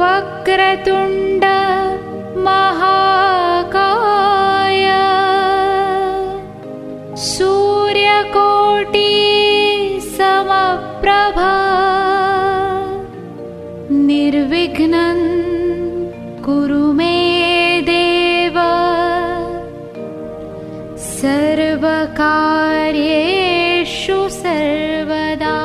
वक्रतुण्ड महाकाय सूर्यकोटि समप्रभा निर्विघ्नं कुरु मे देव सर्वकार्येषु सर्वदा।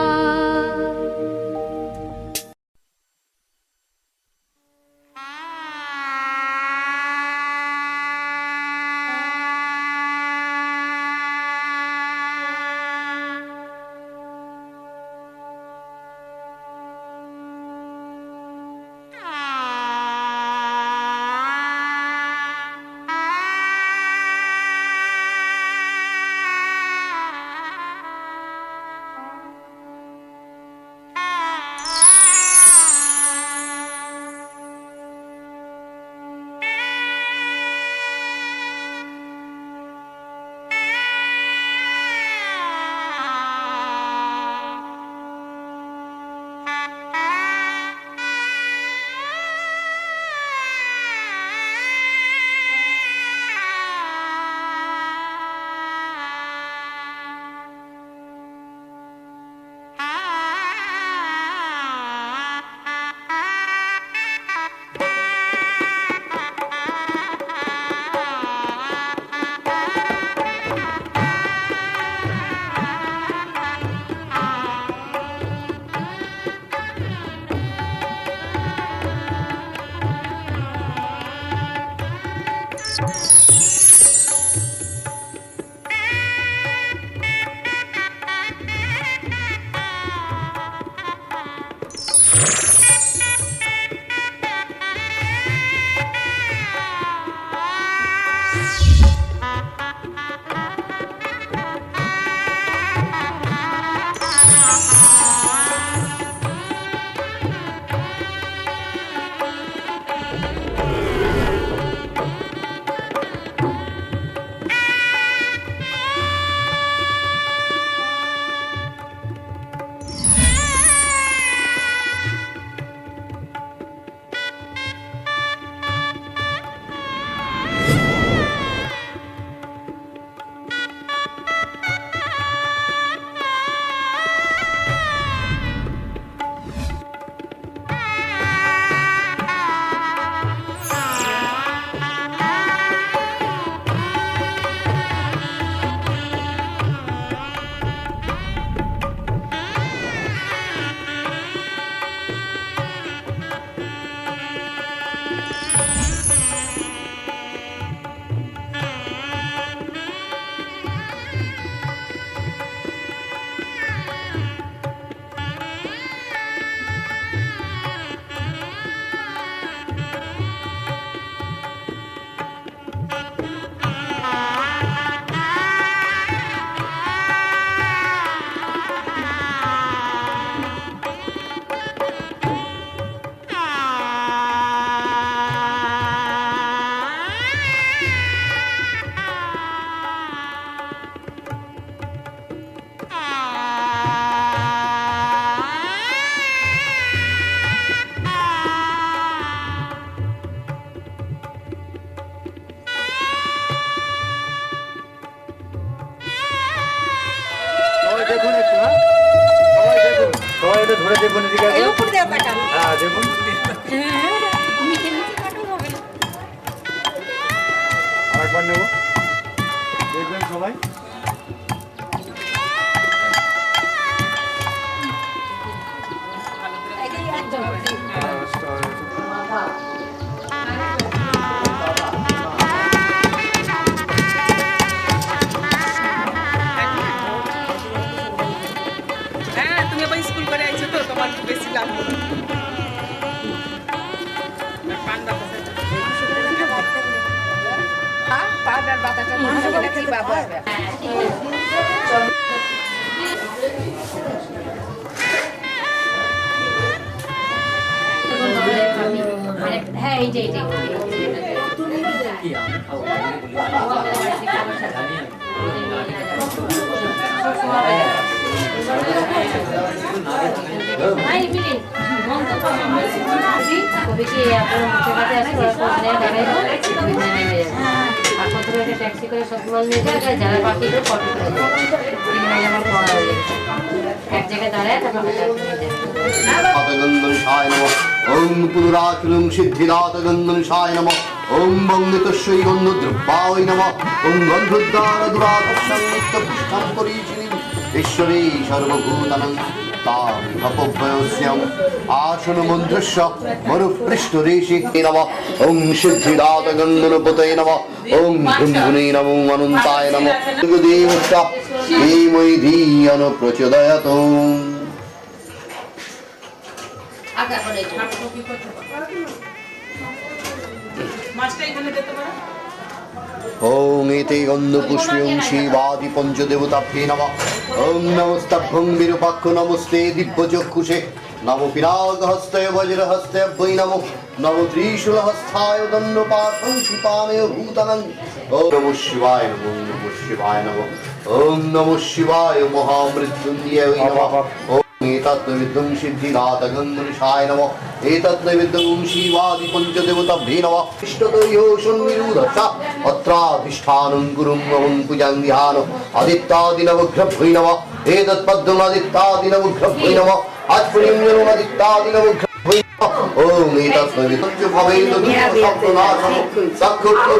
ট্যাক্সি করে সব মাল নিয়ে যায়, যারা বাকি তো ফটো করে দেয়, আমার পড়া হয়ে গেছে, এক জায়গায় দাঁড়ায় তারপর ওম পুরাচুলং সিদ্ধিদাত গন্ধনুষায় নমঃ ওম বন্দিতস্যৈ গন্ধদ্রব্যায় নমঃ ওম গন্ধোদ্দার দুরাধর্ষং নিত্যপুষ্টাং পরিচিনিম ঈশ্বরী সর্বভূতানাং তাম অপভ্যস্যাম আসন মন্ত্রস্য মরুপৃষ্ঠদেশে নমঃ ওম সিদ্ধিদাত গন্ধনপতয়ে নমঃ ওম ব্রহ্মণে নমো অনন্তায় নমঃ দেবস্য ধীমহি ধিয়ো প্রচোদয়াৎ। ওং এতে গন্ধপুষ্পং শিবাদি পঞ্চদেবতাভ্যে নমঃ ওং নমস্তাভ্যং বিরূপাক্ষ নমস্তে দিব্যচক্ষুষে নমো পিনাকহস্তায় বজ্রহস্তায় বৈ নমো নমো ত্রিশূলহস্তায় দণ্ডপাশং শিপামেয় ভূতানং। ওং নমঃ শিবায় নমঃ নমঃ শিবায় নমঃ ওং নমঃ শিবায় মহামৃত্যুঞ্জয় নমঃ। एतद्विद्वं सिद्धिदात गन्धनुषाय नमः एतद्विद्वं शिवादि पञ्चदेवताभ्ये नमः इष्टतयो शन्निरुधसा अत्राधिष्ठानं गुरुं नमः पूजां ध्यान आदित्यादिनवग्रभ्यै नमः एतत्पद्मम् आदित्यादिनवग्रभ्यै नमः आत्मनिर्मलम् आदित्यादिनवग्रभ्यै नमः ओम एतद्विद्वं च भवेत् दुःखसप्तनाशं सकृत्वं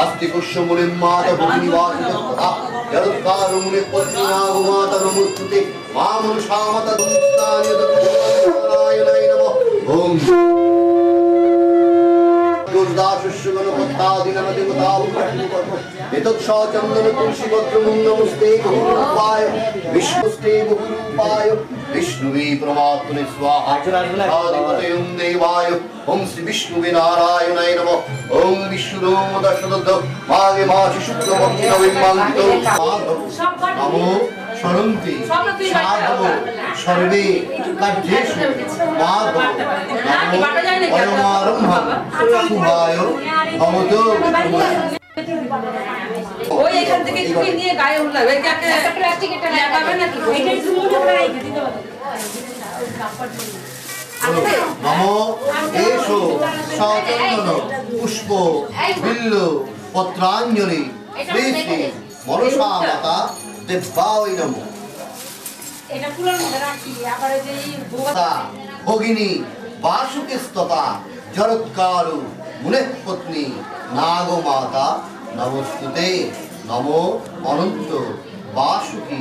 अस्ति पुष्यमुनिं माता भूमिवासितः जलत्कारुमुनि पत्नीनागमाता नमोस्तुते मामनुषामता दुःस्तान्यदक्षिणाय नमः ओम विष्णुवे परमात्मने स्वाहा आदिपतयं देवाय ओम श्री विष्णुवे नारायणाय नमः ओम विष्णुरोम दशरथ माघे मासि शुक्लपक्षे नवमीमांकितो नमो शरन्ति साधव सर्वे कार्येषु माधव नमो परमारम्भं शुभाय भवतो। ওই এখান থেকে ঝুঁকি নিয়ে গায়ে উঠলাম এই যে একটা প্লাস্টিক এটা লাগাবে নাকি এইটাই ঝুঁকি করে রেখে দিতে হবে। নমো এষো সচন্দন পুষ্প বিল্ল পত্রাঞ্জলি শ্রী শ্রী মনসা মাতা দেবায় নমো। এটা পুরোর মধ্যে রাখি আবার এই যে ভগিনী বাসুকেস্ততা জরৎকারু মুনে পত্নী নাগমাতা নমস্তুতে নমো অনন্ত বাসুকি।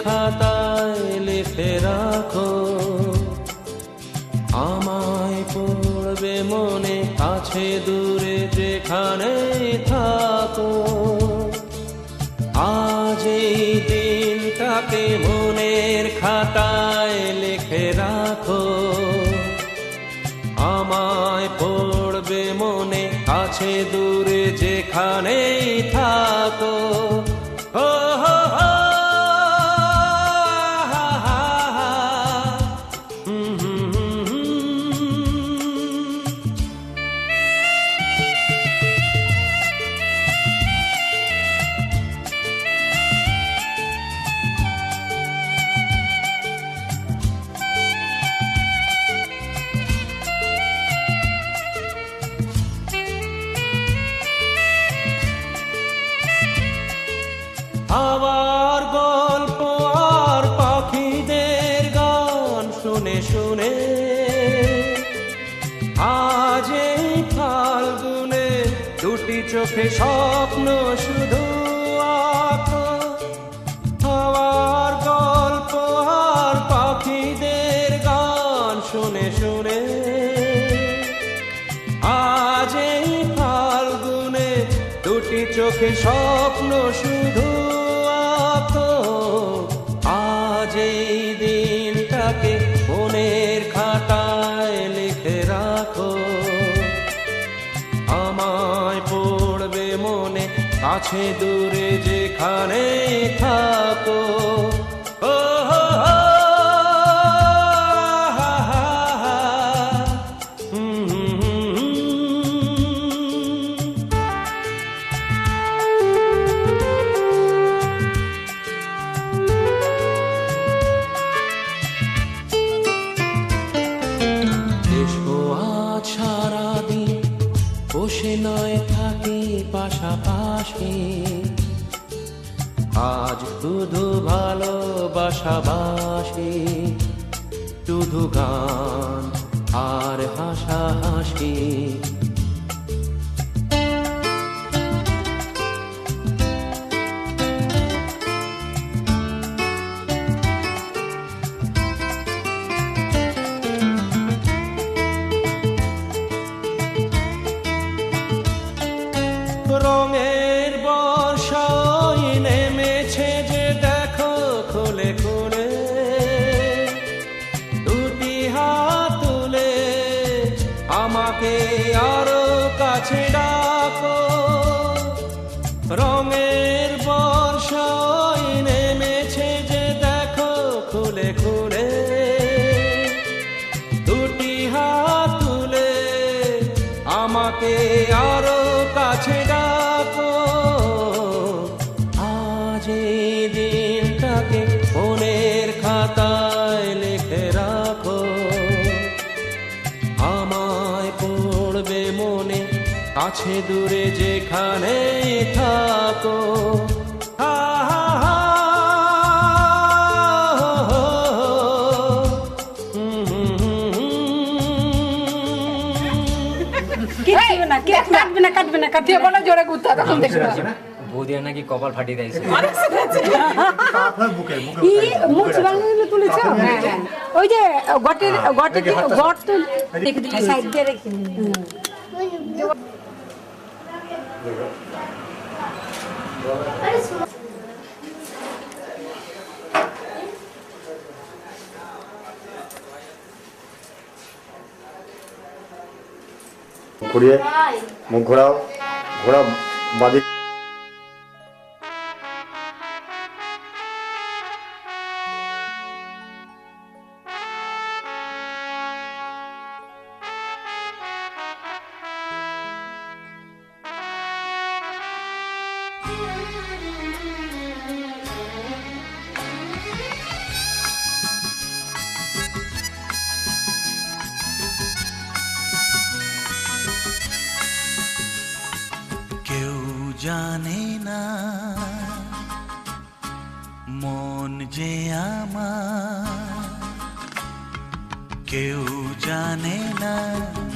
খাতায় লিখে রাখো, আমায় পড়বে মনে, কাছে দূরে যেখানে থাকো। আজ এই দিনটাকে মনের খাতায় লিখে রাখো, আমায় পড়বে মনে, কাছে দূরে যেখানেই থাকো। ও হো হো, হা হা হা, হুম হুম হুম হুম। আবার গল্প আর পাখিদের গান শুনে শুনে আজ এই ফাল্গুনে দুটি চোখে স্বপ্ন শুধু আঁকো। আবার গল্প আর পাখিদের গান শুনে শুনে আজ এই ফাল্গুনে দুটি চোখে স্বপ্ন শুধু আঁকো। আজ এই দিনটাকে মনের খাতায় লিখে রাখো, আমায় পড়বে মনে, কাছে দূরে যেখানে থাকো। ও হো হো, হা হা হা, হুম হুম হুম হুম। এসো আজ সারাদিন বসে নয় থাকি পাশাপাশি, আজ শুধু ভালোবাসাবাসি, শুধু গান আর হাসাহাসি। রঙের বর্ষায় নেমেছে যে দেখো খুলে খুলে, দুটি হাত তুলে আমাকে আরো কাছে ডাকো। রঙের বর্ষায় নেমেছে যে দেখো খুলে খুলে, দুটি হাত তুলে আমাকে আরো কাছে ডাকো। আজ এই দিনটাকে মনের খাতায় লিখে রাখো, আমায় পড়বে মনে, কাছে দূরে যেখানে থাকো। হা হা হা, হো হো, হুম হুম হুম হুম। কাটবে না কাটবে বলো জোরে গুত্তা তখন দেখবে। বৌদিয়া নাকি কপাল ফাটিয়ে দিয়েছে। মুখ বাংলা তুলেছো? ওই যে গটের গট তো দেখে দিই সাইড দিয়ে রেখে। ঘুরিয়ে মুখ ঘোরাও, ঘোরা বাদিক। জানে না মন যে আমার, কেউ জানে না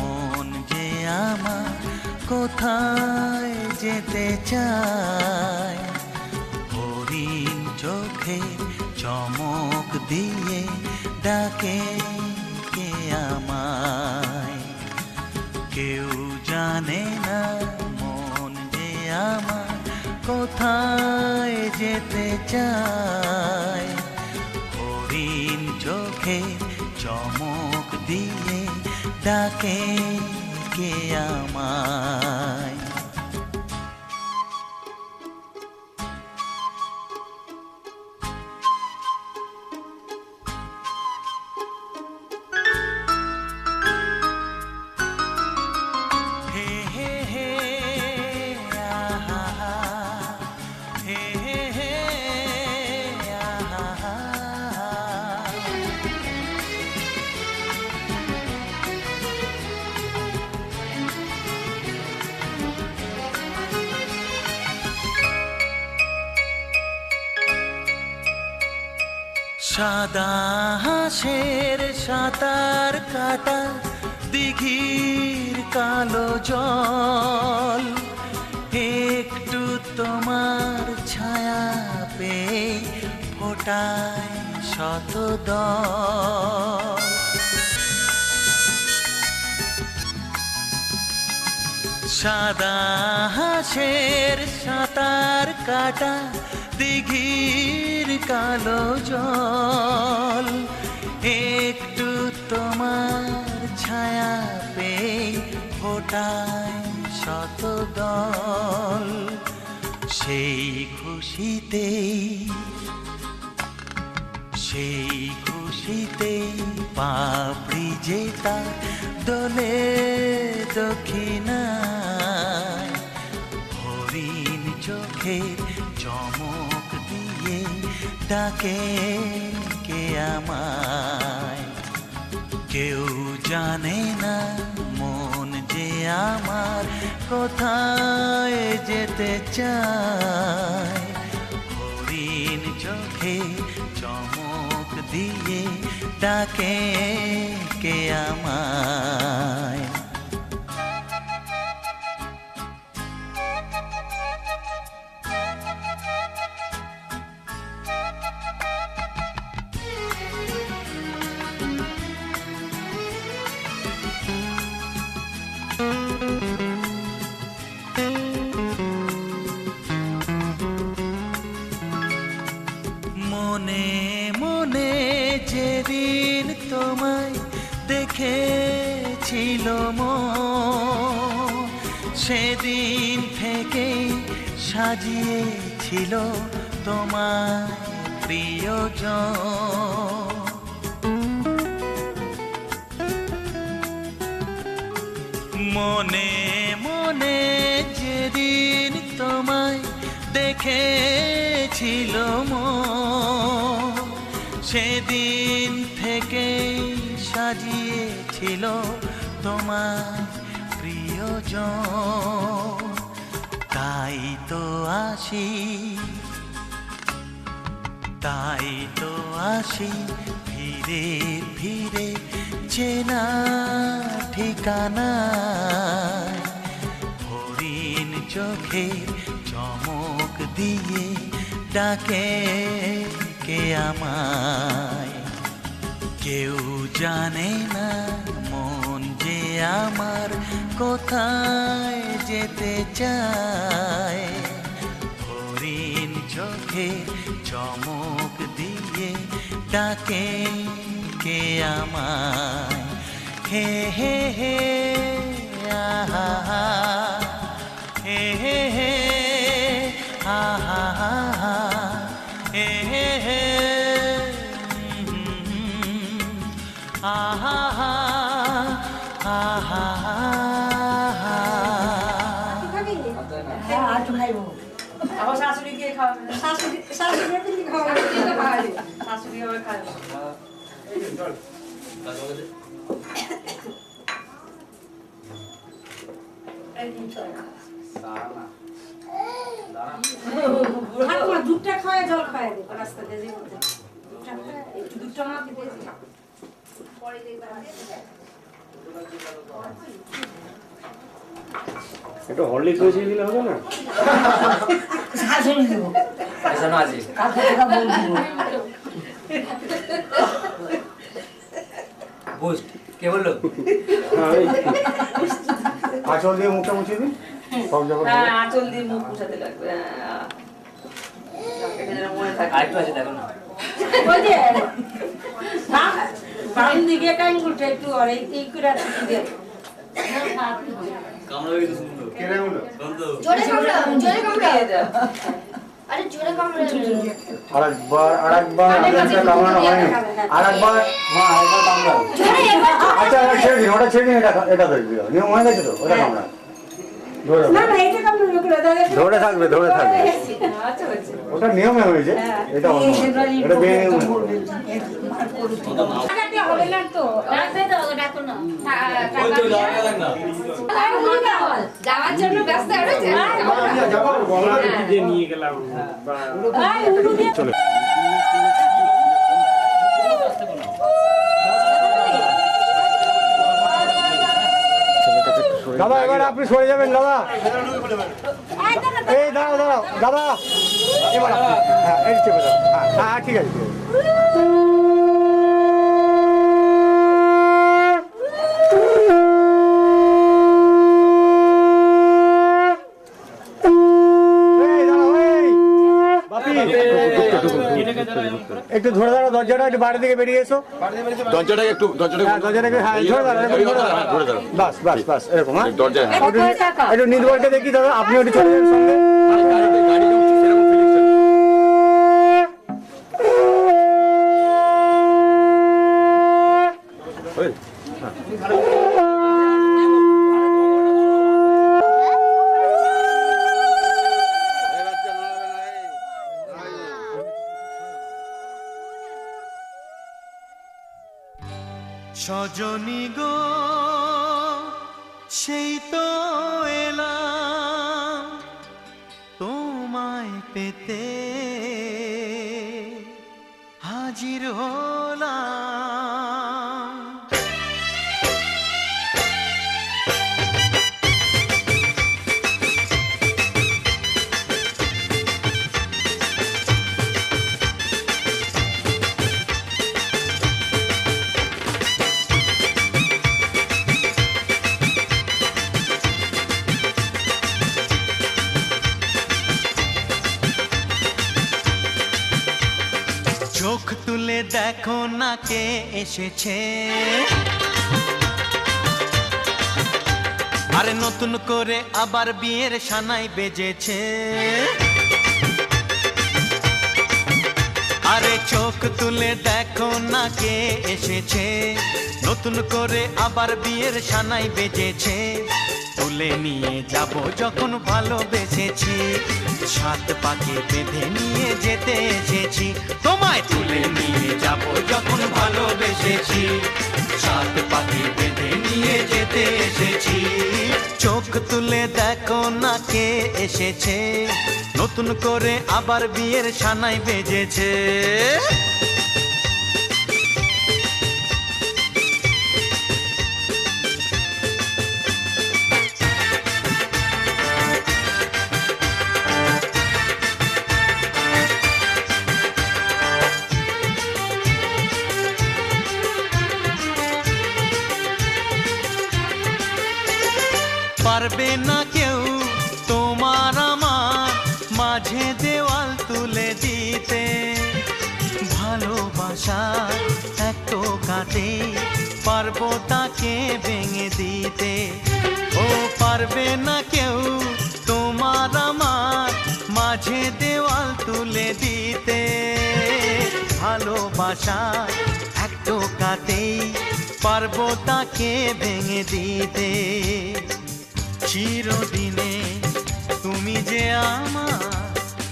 মন যে আমার কোথায় যেতে চায়। হরিণ চোখে চমক দিয়ে ডাকে কে আমায়। কেউ জানে না মন যে আমার কোথায় যেতে চায়। হরিণ চোখে চমক দিয়ে ডাকে কে আমায়। সাদা হাঁসের সাঁতার কাটা দিঘির কালো জল, একটু তোমার ছায়া পেয়ে ফোটায় শতদল। সাদা হাঁসের সাঁতার কাটা দিঘির কালো জল, একটু তোমার ছায়া পেয়ে ফোটায় শতদল। সেই খুশিতে পাপড়ি যে তার দোলে দক্ষিণায়। হরিণ চোখের চমক দিয়ে ডাকে কে আমায়। কেউ জানে না মন যে আমার কোথায় যেতে চায়। হরিণ চোখে চমক দিয়ে ডাকে কে আমায়। মনে মনে যেদিন তোমায় দেখেছিল মন, সেদিন থেকে সাজিয়েছিল তোমায় প্রিয়জন। মনে মনে যেদিন তোমায় দেখেছিল মন, সেদিন থেকে সাজিয়েছিল তোমার প্রিয়জন। তাই তো আসি ফিরে ফিরে চেনা ঠিকানায়। হরিণ চোখে চমক দিয়ে ডাকে কে আমায়। কেউ জানে না মন যে আমার কোথায় যেতে চায়। হরিণ চোখে চমক দিয়ে ডাকে কে আমায়। হে হে হে আহা হে হে হে আহা হে হে হে আহা আহা। আবার শাশুড়ি গিয়ে খাওয়াবে, শাশুড়ি খাওয়াবে, শাশুড়ি আবার খাবে। দুধটা খাওয়ায় জল খাওয়াই দেবো রাস্তা দিয়ে একটু দুধটা আমাকে দিয়ে দিই পরে দেখবে। একটু হরলিক্স মিশিয়ে দিলে হবে না? এখনো আছে। বুস্ট কে বললো? হ্যাঁ, এই আঁচল দিয়ে মুখটা মুছিয়ে দিন সব যখন হ্যাঁ আঁচল দিয়ে মুখ মুছাতে লাগবে। আরেকটু আছে দেখো না। ওই যে বাম দিকে টাইম উঠে একটু আর এই করে দিয়ে কামড়া কিন্তু সুন্দর। কেটে হলো জোরে কামড়াও, জোরে কামড়াও। আরে জোরে কামড়াও। আরেকবার আপনার কামড়ানো হয়নি আরেকবার হ্যাঁ আরেকবার কামড়াও জোরে এবার জোরে। আচ্ছা ওটা ছেড়ে দিন এটা ধরে দিও নিয়ম হয়ে গেছে তো ওটা কামড়া ধরে না না এটা কামড় করে দাও ধরে থাকবে আচ্ছা হচ্ছে। ওটা নিয়মে হয়েছে এটা অন্য এটা বেনিয়মে টাকাতে হবে না তো রাখবে তো রাখো না। ওই তো জায়গা দেখ না। যাওয়ার জন্য ব্যস্ত রয়েছে। আই উড়ু দিয়ে চলে দাদা এবার আপনি সরে যাবেন দাদা এই দাঁড়াও দাদা এবার হ্যাঁ এই চেপে দাও হ্যাঁ ঠিক আছে একটু ধরে দাঁড়াও দরজাটা একটু বাড়ি থেকে বেরিয়ে এসো দরজাটাকে একটু দরজাটাকে হ্যাঁ ধরে দাঁড়াও ধরে দাঁড়াও বাস এরকম হ্যাঁ দরজা একটু নির্ভরকে দেখি দাদা আপনি একটু চলে যান সঙ্গে গাড়ি সেরকম ফিলিংস সজনী গো সেই তো এলাম তোমায় পেতে হাজির হলাম চোখ তুলে দেখো না কে এসেছে আরে নতুন করে আবার বিয়ের সানাই বেজেছে আরে চোখ তুলে দেখো না কে এসেছে নতুন করে আবার বিয়ের সানাই বেজেছে তুলে নিয়ে যাব যখন ভালোবেসেছি সাত পাকে বেঁধে নিয়ে যেতে এসেছি তোমায় তুলে নিয়ে যাব যখন ভালোবেসেছি সাত পাকে বেঁধে নিয়ে যেতে এসেছি চোখ তুলে দেখো না কে এসেছে নতুন করে আবার বিয়ের সানাই বেজেছে পারবে না কেউ তোমার আমার মাঝে দেওয়াল তুলে দিতে ভালোবাসা এত কাটে পারবো তাকে ভেঙে দিতে ও পারবে না কেউ তোমার আমার মাঝে দেওয়াল তুলে দিতে ভালোবাসা এত কাটে পারবো তাকে ভেঙে দিতে চিরদিনে তুমি যে আমার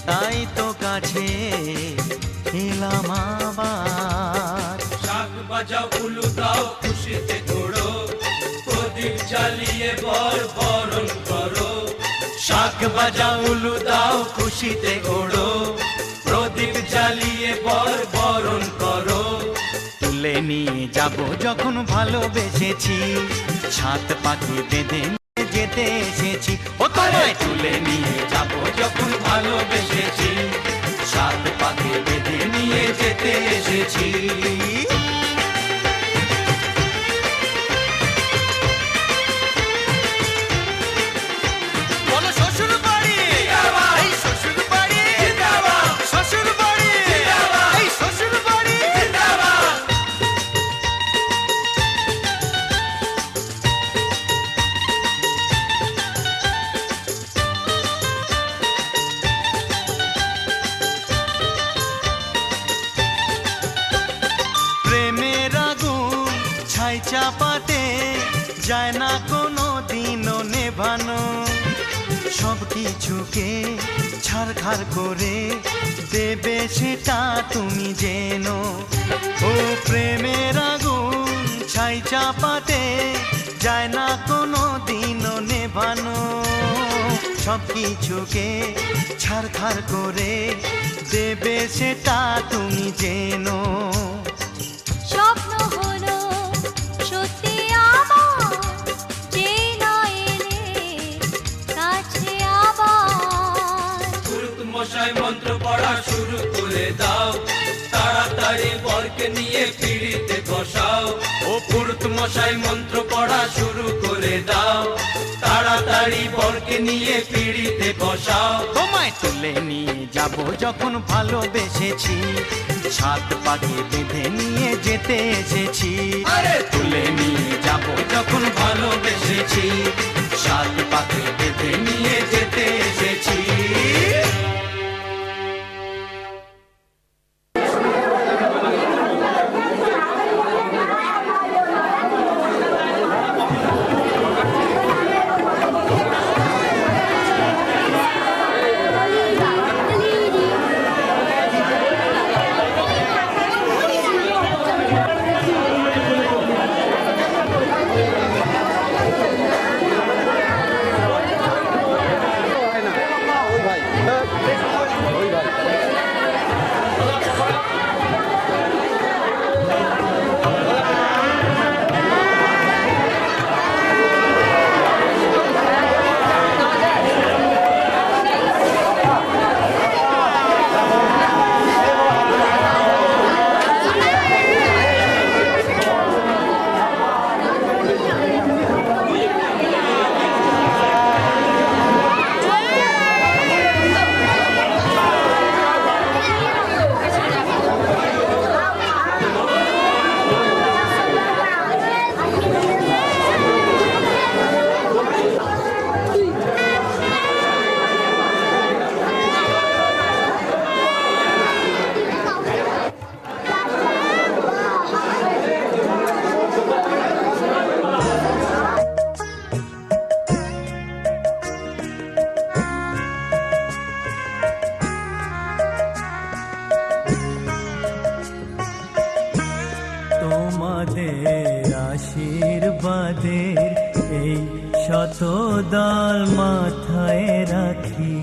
তাই তো কাছে এলাম আবার শাক বাজাও উলু দাও খুশিতে ঘোড়ো প্রদীপ জ্বালিয়ে বরণ করো শাক বাজাও উলু দাও খুশিতে ওড়ো প্রদীপ জ্বালিয়ে বরণ করো তুলে নিয়ে যাব যখন ভালোবেসেছি ছাত পাখি বেঁধে যেতে এসেছি। ও তোমায় তুলে নিয়ে যাব যখন ভালোবেসেছি, সাত পাকে বেঁধে নিয়ে যেতে এসেছি। বলো শ্বশুর বাড়ি, এই শ্বশুর বাড়ি, শ্বশুর বাড়ি, এই শ্বশুর বাড়ি। প্রেমের আগুন ছাই চাপাতে যায় না কোনো দিনও নেভানো, সব কিছুকে ছারখার করে দেবে সেটা তুমি জেনো। ও প্রেমের আগুন ছাই চাপাতে যায় না কোনো দিনও নেভানো, সব কিছুকে ছারখার করে দেবে সেটা তুমি জেনো। স্বপ্ন হলো সত্যি আমার, যে না এলে কাছে আবার। পুরুত মশাই মন্ত্র পড়া শুরু করে দাও, তাড়াতাড়ি বরকে নিয়ে পিড়িতে বসাও। ও পুরুত মশাই মন্ত্র পড়া শুরু করে দাও, তাড়াতাড়ি বরকে নিয়ে পিড়িতে বসাও। তোমায় তুলে নিয়ে যাব যখন ভালোবেসেছি, সাত পাকে বেঁধে নিয়ে যেতে এসেছি। আরে তুলে নিয়ে যাব যখন ভালোবেসেছি, সাত পাকে বেঁধে নিয়ে যেতে এসেছি। তোমাদের আশীর্বাদের এই শত দল মাথায় রাখি,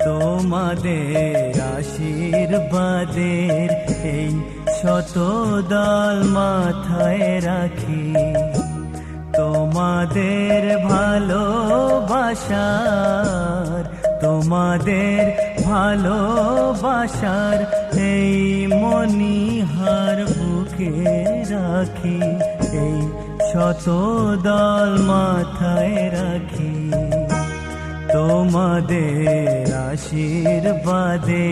তোমাদের আশীর্বাদের এই শত দল মাথায় রাখি। তোমাদের ভালোবাসার, তোমাদের ভালোবাসার এই মণিহার বুকে রাখি, এই শত দল মাথায় রাখি। তোমাদের আশীর্বাদে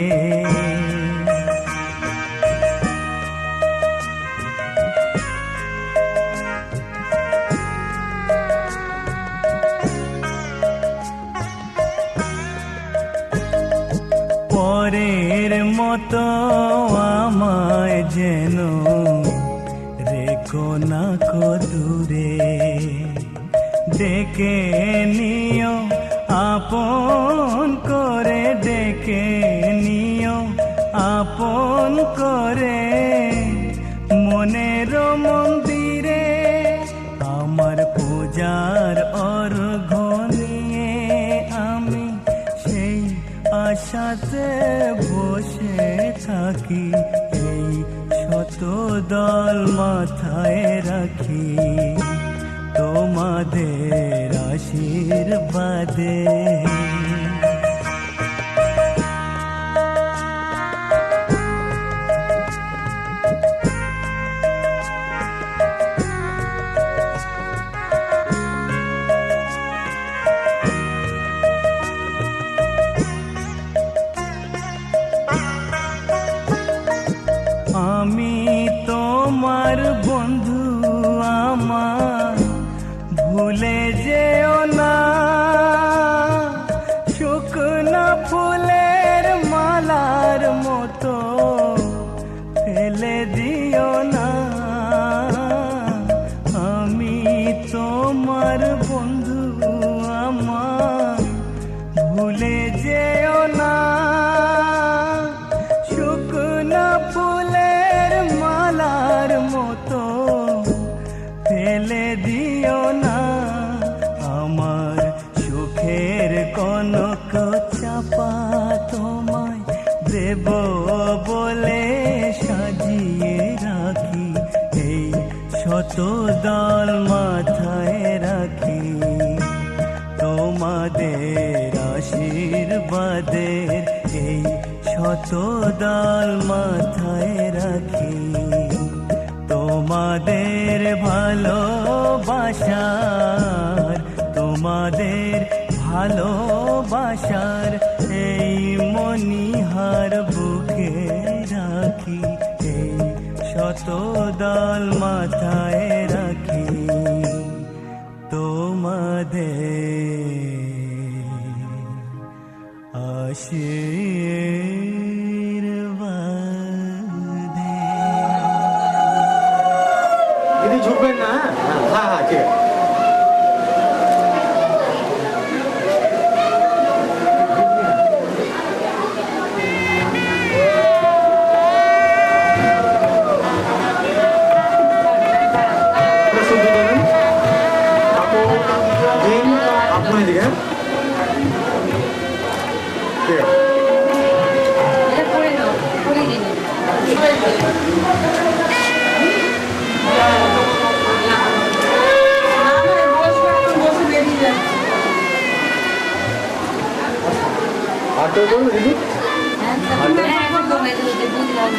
পরের মতো আমায় যেন রেখো না কো দূরে, ডেকে নিও আপন করে, ডেকে নিও আপন করে। মনের মন্দিরে আমার পূজার অর্ঘ্য নিয়ে আমি সেই আশাতে বসে থাকি, এই শত দল মাথায় রাখি। তোমাদের বাদে। আমি তোমার বন্ধু, আমার ভুলে যেও না, শুকনো ফুলের মালার মতো ফেলে দিও না। আমি তোমার বন্ধু, আমার ভুলে যেও না, শুকনো ফুলের মালার মতো ফেলে দিও না। আমার সুখের কনক চাপা তোমায় দেব বলে সাজিয়ে রাখি, এই শত দল মাথায় রাখি। তোমাদের আশীর্বাদের এই শত দল মাথায় রাখি। তোমাদের ভালোবাসার, তোমাদের ভালোবাসার এই মণিহার বুকে রাখি, এই শত দল মাথায় রাখি। তোমাদের আশীর্বাদে। দিদি ঝুঁকবেন না? হ্যাঁ হ্যাঁ ঠিক আছে। আপনার দিকে ঠিক আছে। এটা করে নাও, করে দিন। আর তো বলুন দিদি। হ্যাঁ, একদম এদিকে বুঝলাম।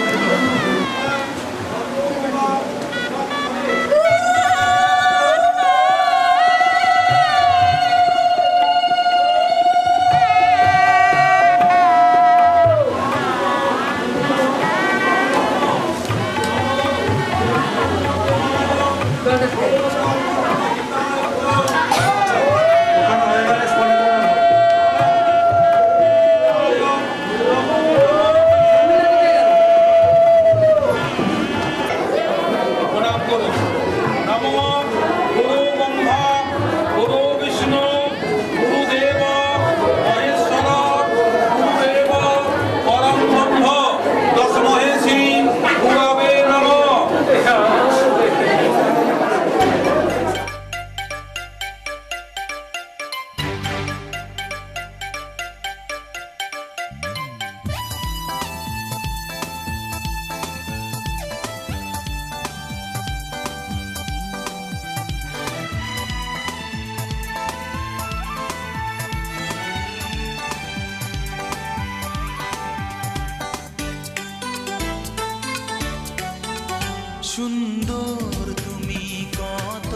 সুন্দর তুমি কত,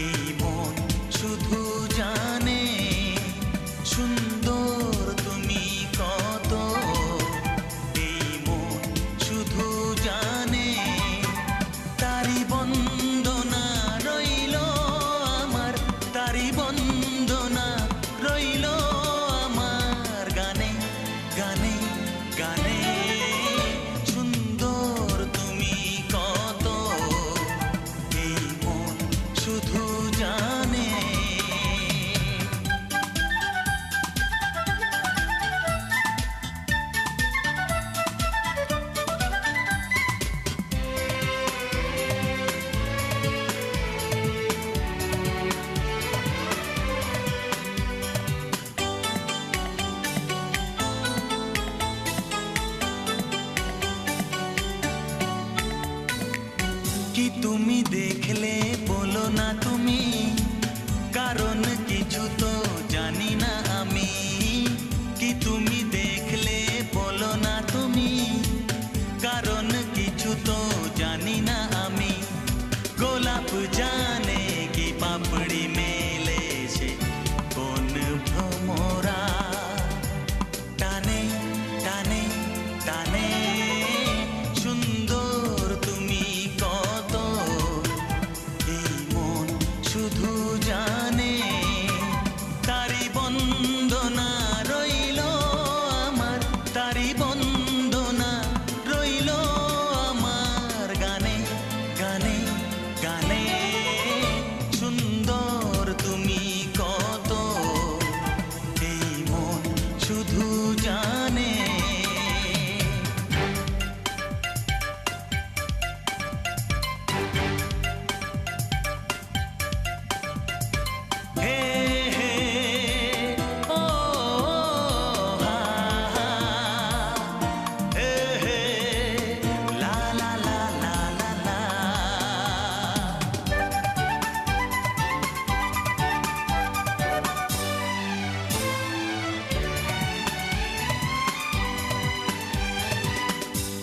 এই মন শুধু জানে। সুন্দর তুমি কত, এই মন শুধু জানে। তারি বন্দনা রইল আমার, তারি বন্দনা রইল আমার গানে গানে গানে। সুন্দর তুমি কত, এই মন শুধু জানে। কি তুমি দেখলে বলো না তুমি, কারণ কিছু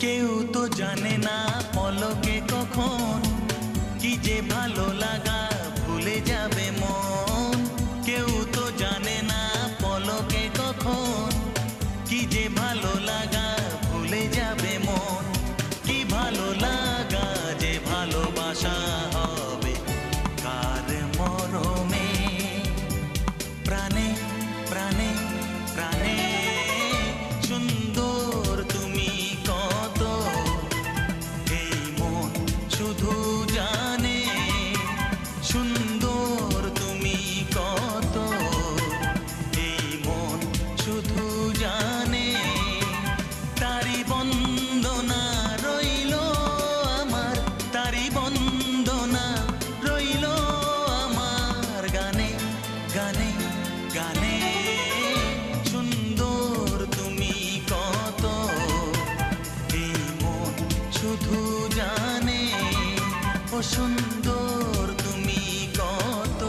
কেউ তো জানে না পলকে কখন কি যে ভালো লাগা ভুলে যাবে মন। কেউ তো জানে না পলকে কখন কি যে ভালো লাগা ভুলে যাবে মন। কি ভালো লাগা যে ভালোবাসা হবে কার মরমে। প্রাণে প্রাণে প্রাণে সুন্দর তুমি কত, এই মন শুধু জানে সুন্দর তুমি কত, এই মন শুধু জানে। তারি বন্দনা রইল আমার, তারি বন্দনা রইল আমার গানে গানে গানে। সুন্দর তুমি কত, এই মন শুধু জানে ও সুন্দর তুমি কত,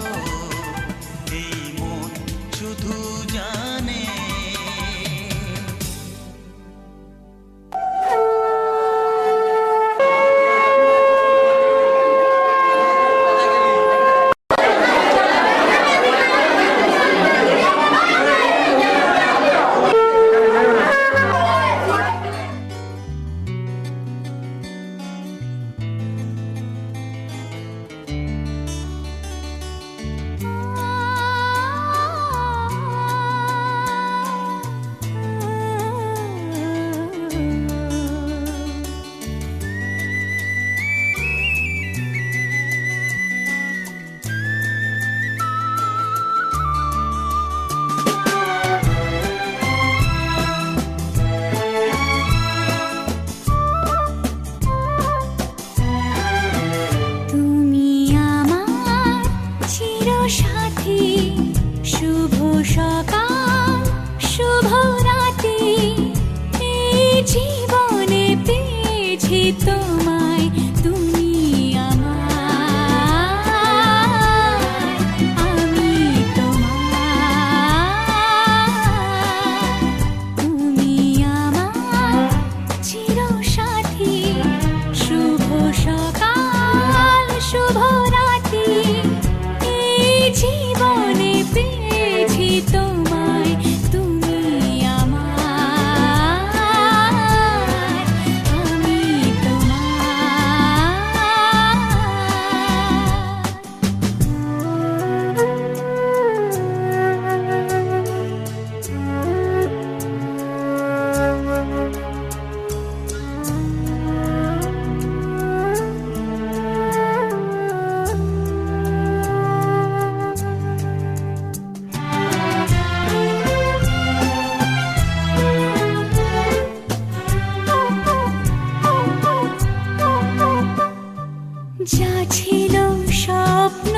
এই মন শুধু জানে। তুমি আমার চিরসাথী, শুভ সকাল শুভ রাতি, এই জীবনে পেয়েছি তোমায়। তুমি আমার, আমি তোমার। তুমি আমার চিরসাথী, শুভ সকাল শুভ রাতি, এই জীবনে পেয়েছি তোমায়। তুমি আমার, আমি যা ছিল স্বপ্ন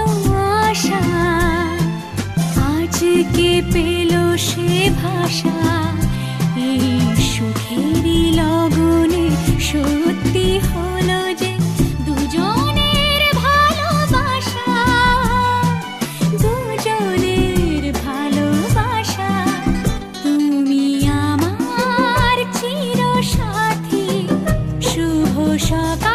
আশা, আজকে পেল সে ভাষা। এই সুখেরই লগনে সত্যি হলো যে দুজনের ভালোবাসা, দুজনের ভালোবাসা। তুমি আমার চিরসাথী, শুভ সকাল